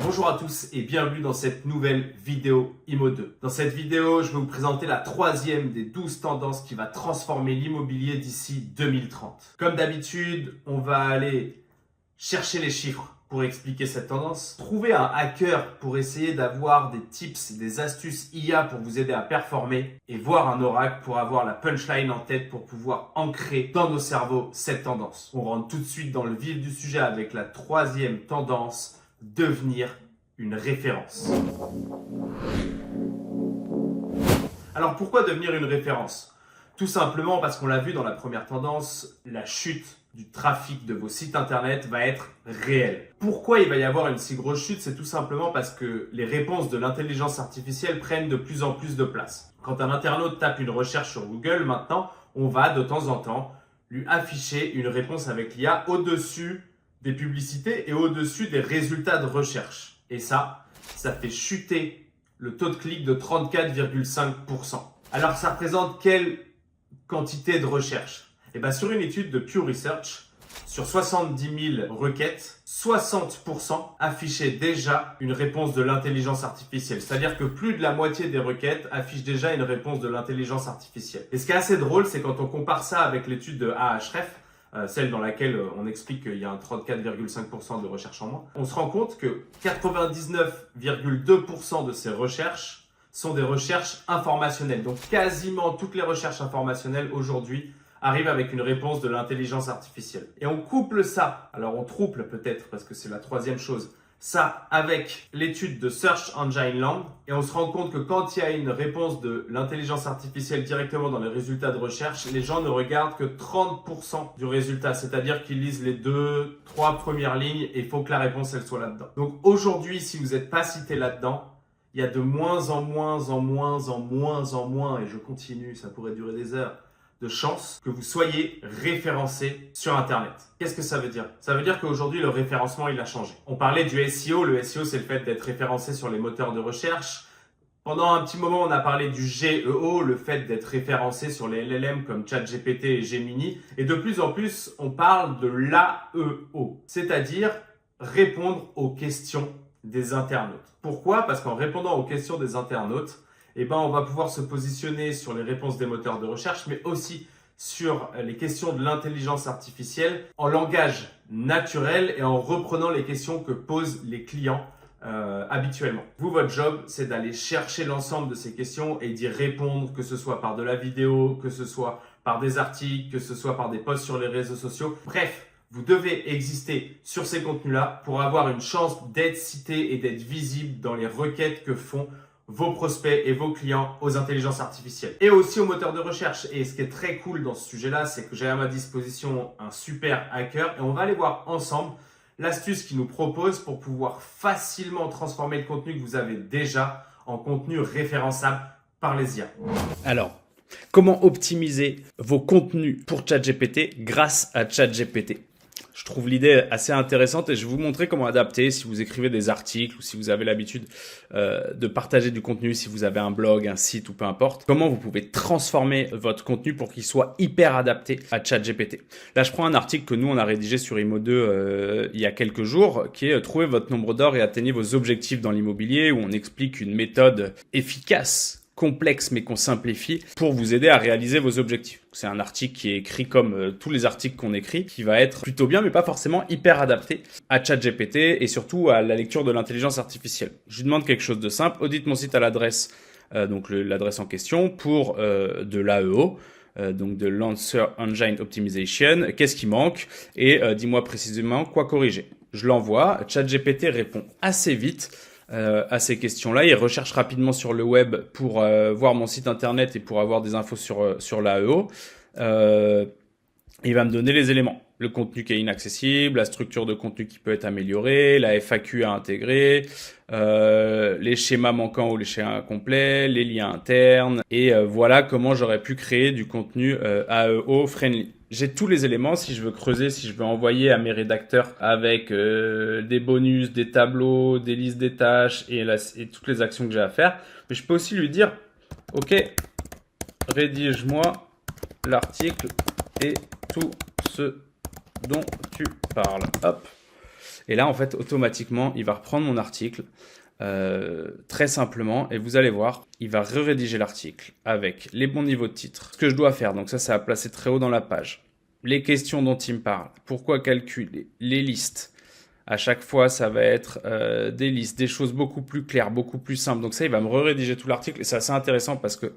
Bonjour à tous et bienvenue dans cette nouvelle vidéo Imo2. Dans cette vidéo, je vais vous présenter la troisième des 12 tendances qui va transformer l'immobilier d'ici 2030. Comme d'habitude, on va aller chercher les chiffres pour expliquer cette tendance, trouver un hacker pour essayer d'avoir des tips, des astuces IA pour vous aider à performer et voir un oracle pour avoir la punchline en tête pour pouvoir ancrer dans nos cerveaux cette tendance. On rentre tout de suite dans le vif du sujet avec la troisième tendance, devenir une référence. Alors pourquoi devenir une référence? Tout simplement parce qu'on l'a vu dans la première tendance, la chute du trafic de vos sites internet va être réelle. Pourquoi il va y avoir une si grosse chute? C'est tout simplement parce que les réponses de l'intelligence artificielle prennent de plus en plus de place. Quand un internaute tape une recherche sur Google, maintenant, on va de temps en temps lui afficher une réponse avec l'IA au-dessus des publicités et au-dessus des résultats de recherche. Et ça fait chuter le taux de clic de 34,5%. Alors ça représente quelle quantité de recherche? Et bien sur une étude de Pew Research, sur 70 000 requêtes, 60% affichaient déjà une réponse de l'intelligence artificielle. C'est-à-dire que plus de la moitié des requêtes affichent déjà une réponse de l'intelligence artificielle. Et ce qui est assez drôle, c'est quand on compare ça avec l'étude de Ahrefs, celle dans laquelle on explique qu'il y a un 34,5% de recherche en moins, on se rend compte que 99,2% de ces recherches sont des recherches informationnelles. Donc quasiment toutes les recherches informationnelles aujourd'hui arrivent avec une réponse de l'intelligence artificielle. Et on couple ça, alors on trouble peut-être parce que c'est la troisième chose, ça avec l'étude de Search Engine Land et on se rend compte que quand il y a une réponse de l'intelligence artificielle directement dans les résultats de recherche, les gens ne regardent que 30% du résultat, c'est-à-dire qu'ils lisent les 2-3 premières lignes et il faut que la réponse elle soit là-dedans. Donc aujourd'hui, si vous n'êtes pas cité là-dedans, il y a de moins en moins, et je continue, ça pourrait durer des heures, de chances que vous soyez référencé sur Internet. Qu'est-ce que ça veut dire? Ça veut dire qu'aujourd'hui, le référencement, il a changé. On parlait du SEO. Le SEO, c'est le fait d'être référencé sur les moteurs de recherche. Pendant un petit moment, on a parlé du GEO, le fait d'être référencé sur les LLM comme ChatGPT et Gemini. Et de plus en plus, on parle de l'AEO, c'est-à-dire répondre aux questions des internautes. Pourquoi? Parce qu'en répondant aux questions des internautes, on va pouvoir se positionner sur les réponses des moteurs de recherche, mais aussi sur les questions de l'intelligence artificielle en langage naturel et en reprenant les questions que posent les clients habituellement. Vous, votre job, c'est d'aller chercher l'ensemble de ces questions et d'y répondre, que ce soit par de la vidéo, que ce soit par des articles, que ce soit par des posts sur les réseaux sociaux. Bref, vous devez exister sur ces contenus-là pour avoir une chance d'être cité et d'être visible dans les requêtes que font vos prospects et vos clients aux intelligences artificielles et aussi aux moteurs de recherche. Et ce qui est très cool dans ce sujet-là, c'est que j'ai à ma disposition un super hacker et on va aller voir ensemble l'astuce qu'il nous propose pour pouvoir facilement transformer le contenu que vous avez déjà en contenu référençable par les IA. Alors, comment optimiser vos contenus pour ChatGPT grâce à ChatGPT? Je trouve l'idée assez intéressante et je vais vous montrer comment adapter si vous écrivez des articles ou si vous avez l'habitude de partager du contenu, si vous avez un blog, un site ou peu importe. Comment vous pouvez transformer votre contenu pour qu'il soit hyper adapté à ChatGPT. Là, je prends un article que nous, on a rédigé sur Imo2 il y a quelques jours qui est « Trouvez votre nombre d'or et atteignez vos objectifs dans l'immobilier » où on explique une méthode efficace, complexe mais qu'on simplifie pour vous aider à réaliser vos objectifs. C'est un article qui est écrit comme tous les articles qu'on écrit, qui va être plutôt bien mais pas forcément hyper adapté à ChatGPT et surtout à la lecture de l'intelligence artificielle. Je lui demande quelque chose de simple, audite mon site à l'adresse, l'adresse en question pour de l'AEO, donc de l'Answer Engine Optimization, qu'est-ce qui manque et dis-moi précisément quoi corriger. Je l'envoie, ChatGPT répond assez vite à ces questions-là. Il recherche rapidement sur le web pour voir mon site internet et pour avoir des infos sur l'AEO. Il va me donner les éléments. Le contenu qui est inaccessible, la structure de contenu qui peut être améliorée, la FAQ à intégrer, les schémas manquants ou les schémas incomplets, les liens internes. Et voilà comment j'aurais pu créer du contenu AEO friendly. J'ai tous les éléments si je veux creuser, si je veux envoyer à mes rédacteurs avec des bonus, des tableaux, des listes des tâches et toutes les actions que j'ai à faire. Mais je peux aussi lui dire, ok, rédige-moi l'article et tout ce dont tu parles. Hop. Et là, en fait, automatiquement, il va reprendre mon article très simplement et vous allez voir, il va rédiger l'article avec les bons niveaux de titre. Ce que je dois faire, donc ça va placer très haut dans la page. Les questions dont il me parle, pourquoi calculer, les listes. À chaque fois, ça va être des listes, des choses beaucoup plus claires, beaucoup plus simples. Donc ça, il va me rédiger tout l'article et c'est assez intéressant parce que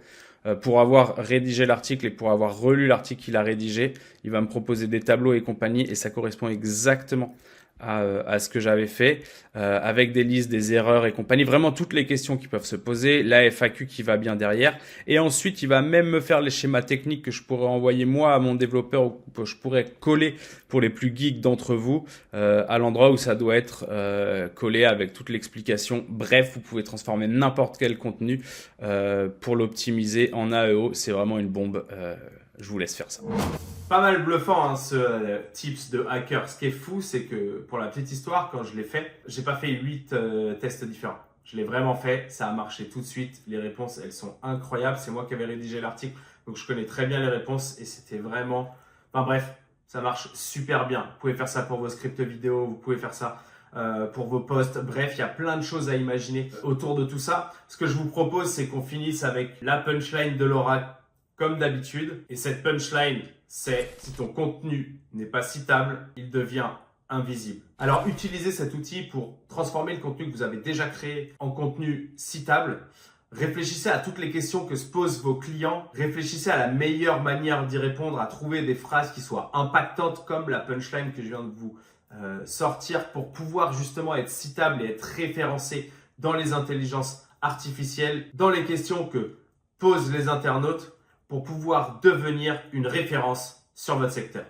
pour avoir rédigé l'article et pour avoir relu l'article qu'il a rédigé, il va me proposer des tableaux et compagnie et ça correspond exactement à ce que j'avais fait, avec des listes, des erreurs et compagnie, vraiment toutes les questions qui peuvent se poser, la FAQ qui va bien derrière, et ensuite il va même me faire les schémas techniques que je pourrais envoyer moi à mon développeur ou que je pourrais coller pour les plus geeks d'entre vous, à l'endroit où ça doit être collé avec toute l'explication. Bref, vous pouvez transformer n'importe quel contenu pour l'optimiser en AEO, c'est vraiment une bombe. Je vous laisse faire ça. Pas mal bluffant hein, ce tips de hacker. Ce qui est fou, c'est que pour la petite histoire, quand je l'ai fait, j'ai pas fait 8 tests différents. Je l'ai vraiment fait, ça a marché tout de suite. Les réponses, elles sont incroyables. C'est moi qui avais rédigé l'article, donc je connais très bien les réponses et c'était vraiment... Enfin bref, ça marche super bien. Vous pouvez faire ça pour vos scripts vidéo, vous pouvez faire ça pour vos posts. Bref, il y a plein de choses à imaginer autour de tout ça. Ce que je vous propose, c'est qu'on finisse avec la punchline de Laura comme d'habitude. Et cette punchline, c'est si ton contenu n'est pas citable, il devient invisible. Alors, utilisez cet outil pour transformer le contenu que vous avez déjà créé en contenu citable. Réfléchissez à toutes les questions que se posent vos clients. Réfléchissez à la meilleure manière d'y répondre, à trouver des phrases qui soient impactantes comme la punchline que je viens de vous sortir pour pouvoir justement être citable et être référencé dans les intelligences artificielles, dans les questions que posent les internautes, pour pouvoir devenir une référence sur votre secteur.